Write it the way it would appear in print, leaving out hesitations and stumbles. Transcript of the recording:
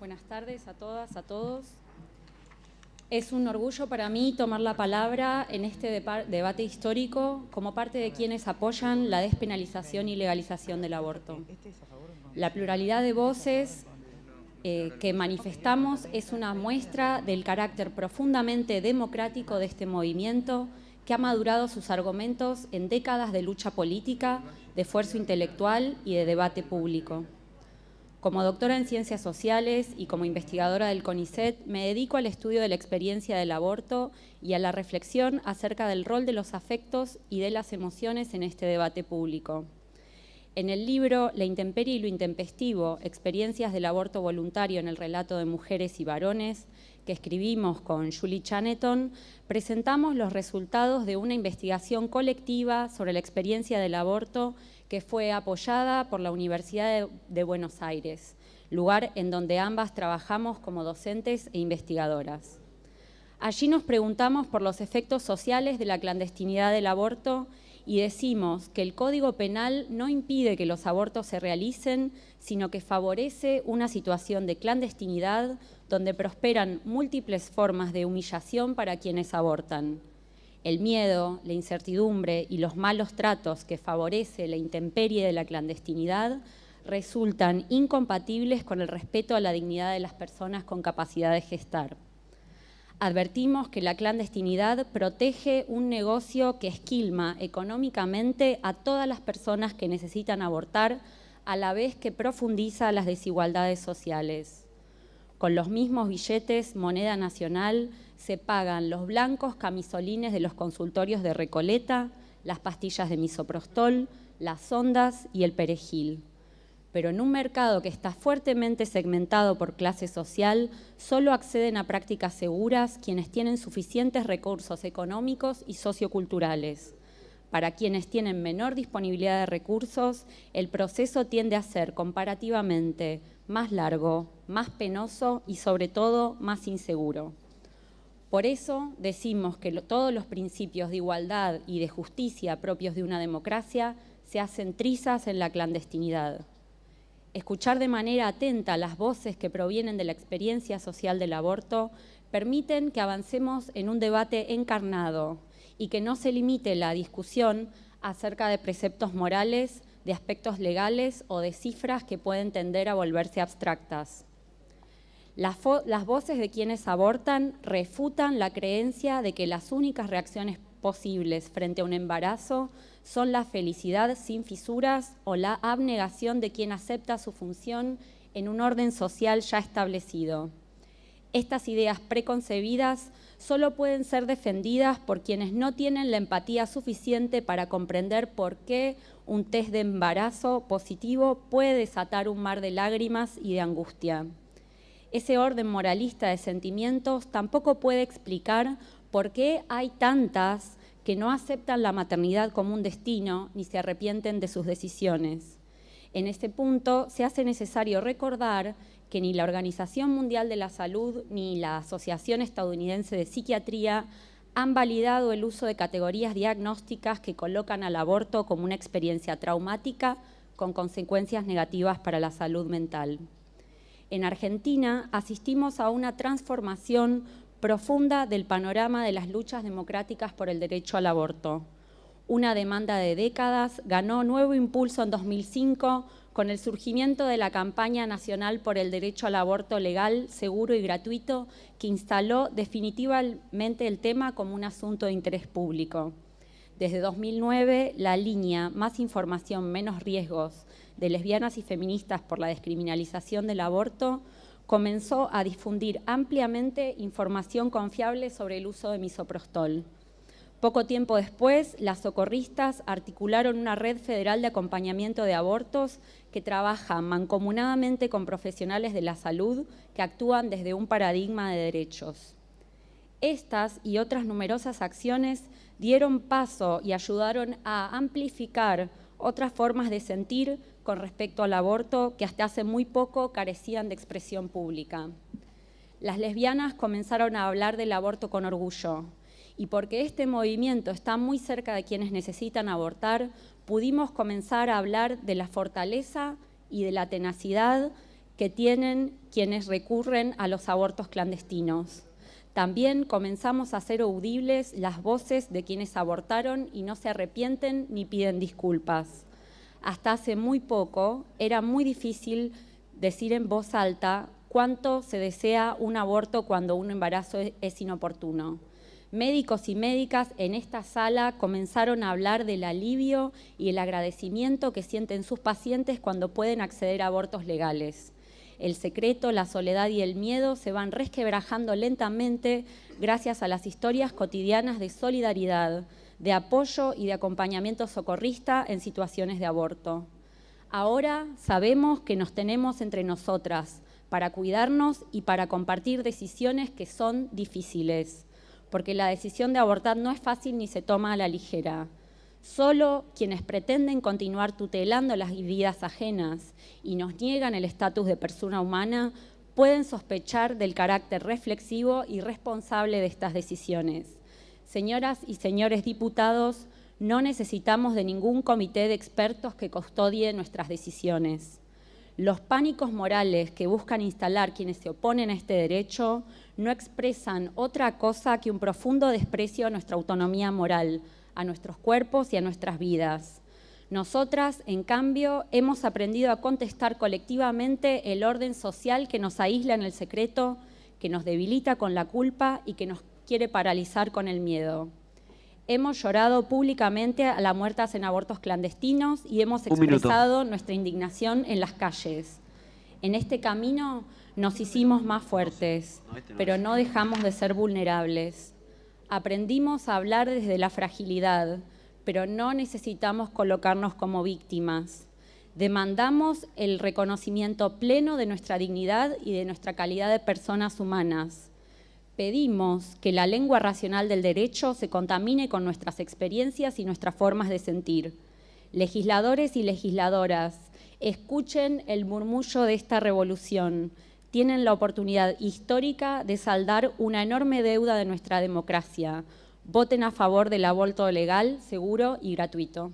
Buenas tardes a todas, a todos. Es un orgullo para mí tomar la palabra en este debate histórico como parte de quienes apoyan la despenalización y legalización del aborto. La pluralidad de voces que manifestamos es una muestra del carácter profundamente democrático de este movimiento que ha madurado sus argumentos en décadas de lucha política, de esfuerzo intelectual y de debate público. Como doctora en Ciencias Sociales y como investigadora del CONICET, me dedico al estudio de la experiencia del aborto y a la reflexión acerca del rol de los afectos y de las emociones en este debate público. En el libro La intemperie y lo intempestivo, experiencias del aborto voluntario en el relato de mujeres y varones, que escribimos con Julie Chaneton, presentamos los resultados de una investigación colectiva sobre la experiencia del aborto que fue apoyada por la Universidad de Buenos Aires, lugar en donde ambas trabajamos como docentes e investigadoras. Allí nos preguntamos por los efectos sociales de la clandestinidad del aborto y decimos que el Código Penal no impide que los abortos se realicen, sino que favorece una situación de clandestinidad donde prosperan múltiples formas de humillación para quienes abortan. El miedo, la incertidumbre y los malos tratos que favorece la intemperie de la clandestinidad resultan incompatibles con el respeto a la dignidad de las personas con capacidad de gestar. Advertimos que la clandestinidad protege un negocio que esquilma económicamente a todas las personas que necesitan abortar, a la vez que profundiza las desigualdades sociales. Con los mismos billetes, moneda nacional, se pagan los blancos camisolines de los consultorios de Recoleta, las pastillas de misoprostol, las sondas y el perejil. Pero en un mercado que está fuertemente segmentado por clase social, solo acceden a prácticas seguras quienes tienen suficientes recursos económicos y socioculturales. Para quienes tienen menor disponibilidad de recursos, el proceso tiende a ser comparativamente más largo, más penoso y sobre todo más inseguro. Por eso decimos que todos los principios de igualdad y de justicia propios de una democracia se hacen trizas en la clandestinidad. Escuchar de manera atenta las voces que provienen de la experiencia social del aborto permiten que avancemos en un debate encarnado y que no se limite la discusión acerca de preceptos morales, de aspectos legales o de cifras que pueden tender a volverse abstractas. Las voces de quienes abortan refutan la creencia de que las únicas reacciones posibles frente a un embarazo son la felicidad sin fisuras o la abnegación de quien acepta su función en un orden social ya establecido. Estas ideas preconcebidas solo pueden ser defendidas por quienes no tienen la empatía suficiente para comprender por qué un test de embarazo positivo puede desatar un mar de lágrimas y de angustia. Ese orden moralista de sentimientos tampoco puede explicar por qué hay tantas que no aceptan la maternidad como un destino ni se arrepienten de sus decisiones. En este punto se hace necesario recordar que ni la Organización Mundial de la Salud ni la Asociación Estadounidense de Psiquiatría han validado el uso de categorías diagnósticas que colocan al aborto como una experiencia traumática con consecuencias negativas para la salud mental. En Argentina asistimos a una transformación profunda del panorama de las luchas democráticas por el derecho al aborto. Una demanda de décadas ganó nuevo impulso en 2005 con el surgimiento de la campaña nacional por el derecho al aborto legal, seguro y gratuito, que instaló definitivamente el tema como un asunto de interés público. Desde 2009, la línea Más información, menos riesgos de lesbianas y feministas por la descriminalización del aborto comenzó a difundir ampliamente información confiable sobre el uso de misoprostol. Poco tiempo después, las socorristas articularon una red federal de acompañamiento de abortos que trabaja mancomunadamente con profesionales de la salud que actúan desde un paradigma de derechos. Estas y otras numerosas acciones dieron paso y ayudaron a amplificar otras formas de sentir con respecto al aborto que hasta hace muy poco carecían de expresión pública. Las lesbianas comenzaron a hablar del aborto con orgullo y porque este movimiento está muy cerca de quienes necesitan abortar, pudimos comenzar a hablar de la fortaleza y de la tenacidad que tienen quienes recurren a los abortos clandestinos. También comenzamos a hacer audibles las voces de quienes abortaron y no se arrepienten ni piden disculpas. Hasta hace muy poco era muy difícil decir en voz alta cuánto se desea un aborto cuando un embarazo es inoportuno. Médicos y médicas en esta sala comenzaron a hablar del alivio y el agradecimiento que sienten sus pacientes cuando pueden acceder a abortos legales. El secreto, la soledad y el miedo se van resquebrajando lentamente gracias a las historias cotidianas de solidaridad, de apoyo y de acompañamiento socorrista en situaciones de aborto. Ahora sabemos que nos tenemos entre nosotras para cuidarnos y para compartir decisiones que son difíciles, porque la decisión de abortar no es fácil ni se toma a la ligera. Solo quienes pretenden continuar tutelando las vidas ajenas y nos niegan el estatus de persona humana pueden sospechar del carácter reflexivo y responsable de estas decisiones. Señoras y señores diputados, no necesitamos de ningún comité de expertos que custodie nuestras decisiones. Los pánicos morales que buscan instalar quienes se oponen a este derecho no expresan otra cosa que un profundo desprecio a nuestra autonomía moral, a nuestros cuerpos y a nuestras vidas. Nosotras, en cambio, hemos aprendido a contestar colectivamente el orden social que nos aísla en el secreto, que nos debilita con la culpa y que nos quiere paralizar con el miedo. Hemos llorado públicamente a las muertas en abortos clandestinos y hemos expresado nuestra indignación en las calles. En este camino nos hicimos más fuertes, pero no dejamos de ser vulnerables. Aprendimos a hablar desde la fragilidad, pero no necesitamos colocarnos como víctimas. Demandamos el reconocimiento pleno de nuestra dignidad y de nuestra calidad de personas humanas. Pedimos que la lengua racional del derecho se contamine con nuestras experiencias y nuestras formas de sentir. Legisladores y legisladoras, escuchen el murmullo de esta revolución. Tienen la oportunidad histórica de saldar una enorme deuda de nuestra democracia. Voten a favor del aborto legal, seguro y gratuito.